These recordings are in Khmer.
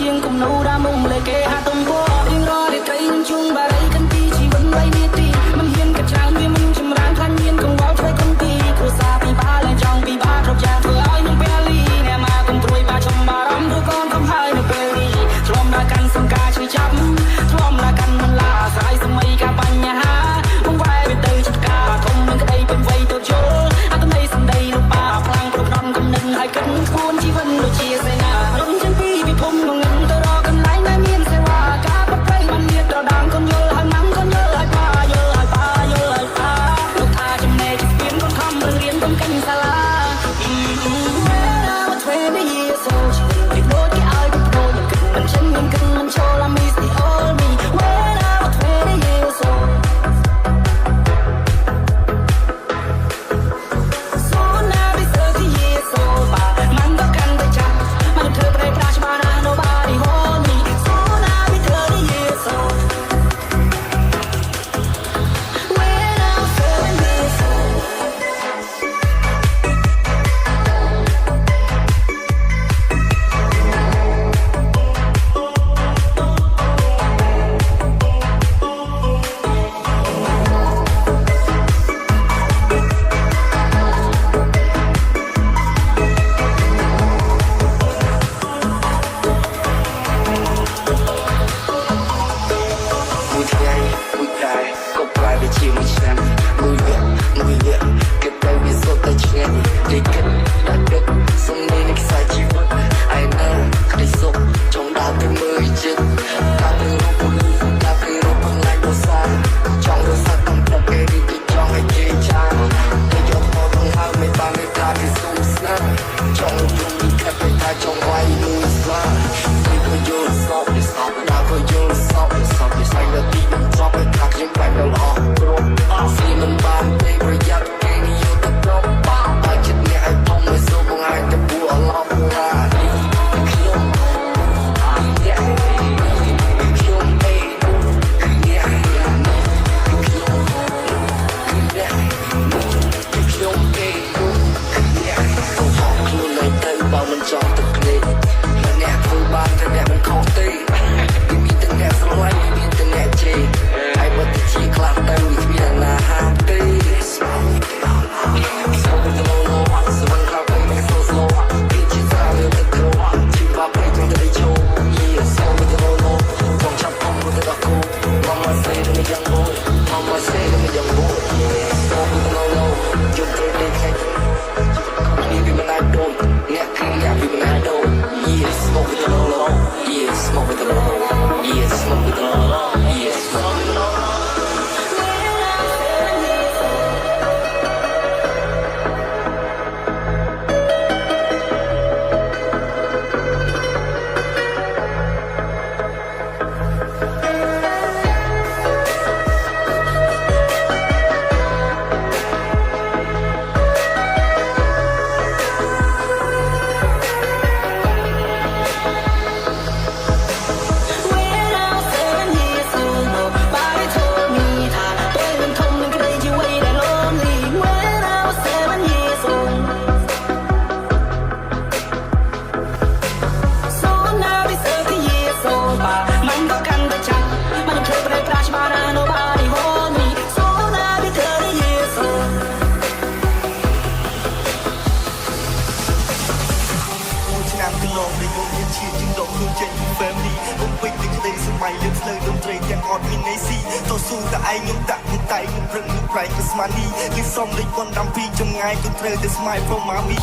ជាងគំនូរដើមមុំលេគេហាទំពោរៀងរាល់រាត្រីនឹងជួងបារីកាន់ទីជីវិតវ័យនាទីមិនហ៊ានកាត់ច្រើនវាមិនចម្រើនខ្លាញ់មានកង្វល់ឆ្វេងគំទីគ្រួសារពីបាលែងចង់ពីបាគ្រប់យ៉ាងធ្វើឲ្យនឹងពេលលីអ្នកមកគុំព្រួយបាចំបារម្ភឬកូនកំហើយនៅពេលនេះធ្លាប់ដល់កាន់សង្ការជួយចាប់ធ្លាប់ដល់កាន់មិនឡាស្រ័យសម័យការបញ្ហាបងវ៉ែវាទៅចិត្តការធំនឹងក្តីពេញវ័យទៅជុលអត្តន័យសម្ដីលោកបាខ្លាំងគ្រប់ដំកំណឹងឲ្យគិតគួនជីវិតដូចជាសេនារំជើងពីពិភពងងឹងទៅរកកន្លែងដែលមានសេវាការប្រព្រឹត្តបានមានត្រដាងកូនយល់ហើយម៉ាំកូនយល់ហើយប៉ាយល់ហើយប៉ាយល់ហើយប៉ាលោកថាចំណេះស្ពានកូនខំរៀនកូនកិនសាលា20 years old ពីដូចគេឲ្យទៅប្រយគិតមិនចិនមិនគិតមិនចូល I miss the old me when I was 20 years old so now be 30 years old มันก็กันได้จับมันเธอไปปราชมานะ nobody hold me so now be 30 years old when I was 7 years old from mommy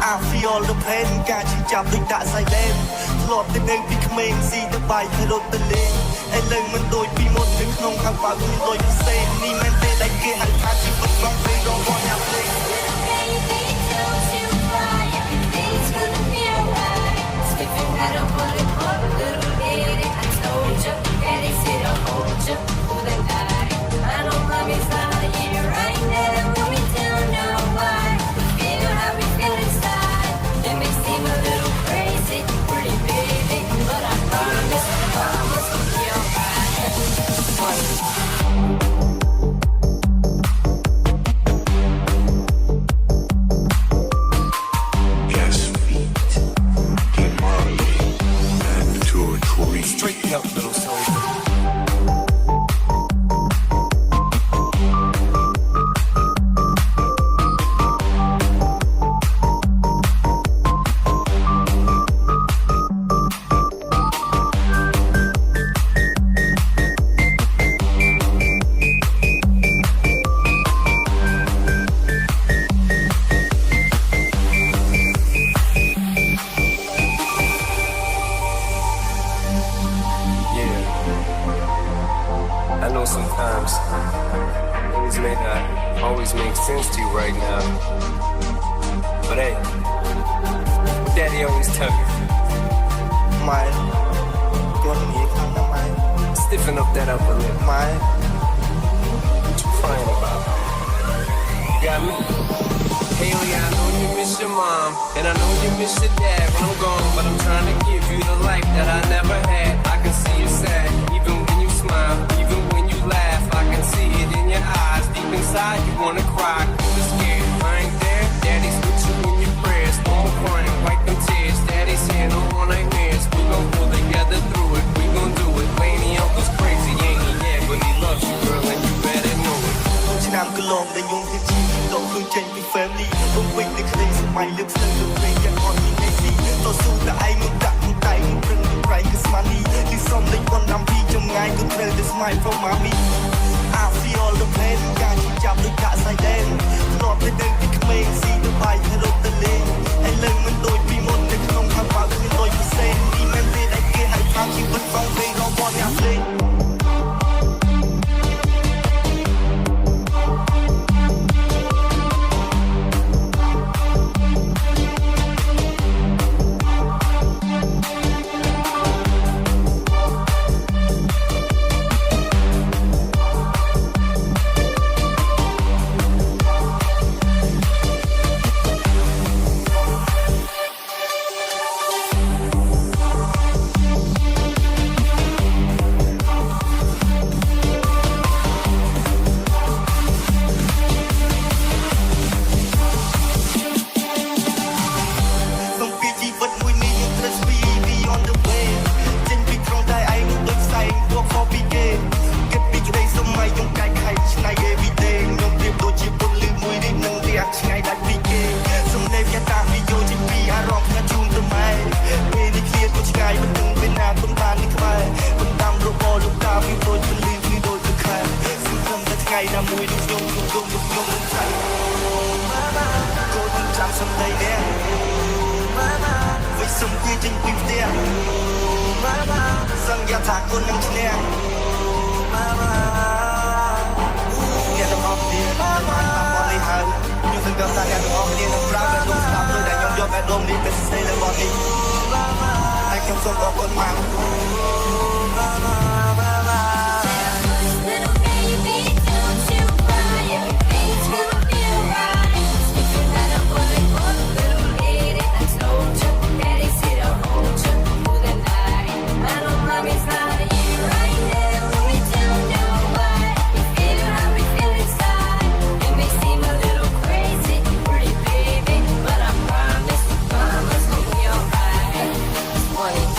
I feel the pain ការជិះចាប់ដូចដាក់ silent ធ្លាប់តែនៅពីក្មេងស៊ីទៅបាយទៅរត់ទៅលេងឥឡូវមិនដូចពីមុននៅក្នុងខាងបើមានដូចផ្សេងនេះមែនទេដែលគេហៅថាជីវិតបងពេលរងបងញ៉ាំលេង Bye. words may not always make sense to you right now. But hey, Daddy always tell you, Mine, con nghĩ khăn là mine, stiffen up that upper lip. mine. What you crying about? You got me. Haley, I know you miss your mom, and I know you miss your dad when I'm gone, but I'm trying to give you the life that I never had. I can see you sad, even when you smile, even when you laugh. I can see it in your eyes, deep inside you wanna cry, you're scared. I ain't there, Daddy's with you in your prayers. No more crying, wipe them tears. Daddy's here, no more nightmares. We gon' pull together through it, we gon' do it. Laney uncle's crazy, ain't he there, but he loves you, girl, and you better know it. ឆ្នាំកន្លងដែលខ្ញុំរៀបជីវិតលោកខ្លួនចេញពី family បងវិញតែក្តីសម័យលើកស្លើលើព្រេងយ៉ាងអត់មានអីស៊ីតស៊ូតែឯងមិនដាក់មិនតែងមិនប្រឹងមិនប្រែងគឺស្មាននេះគឺសុំលេខប៉ុនដាំពីចម្ងាយក៏ត្រូវតែ smile from mommy I feel the pain ការជិះចាប់ដូចដាក់ silent ធ្លាប់តែដឹងពីក្មេងស៊ីទៅបាយទៅរត់ទៅលេងហើយលើមិនដូចពីមុននៅក្នុងខាងបើគ្មានដូចពិសេសនេះមិនទេដែលគេហៅថាជីវិតផងពេលរងអ្នកភ្លេង Funny.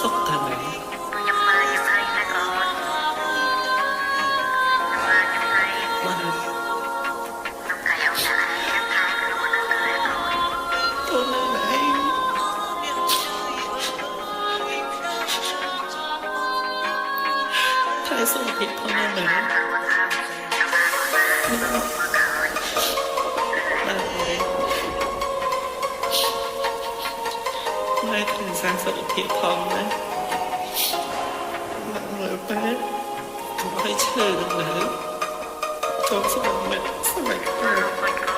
សុខតាណាតែសុខភាពផងណាไม่ถึงสร้างสุขภาพทองนะหลังเลยไปขอให้เชิญนะทองสมัยก่อน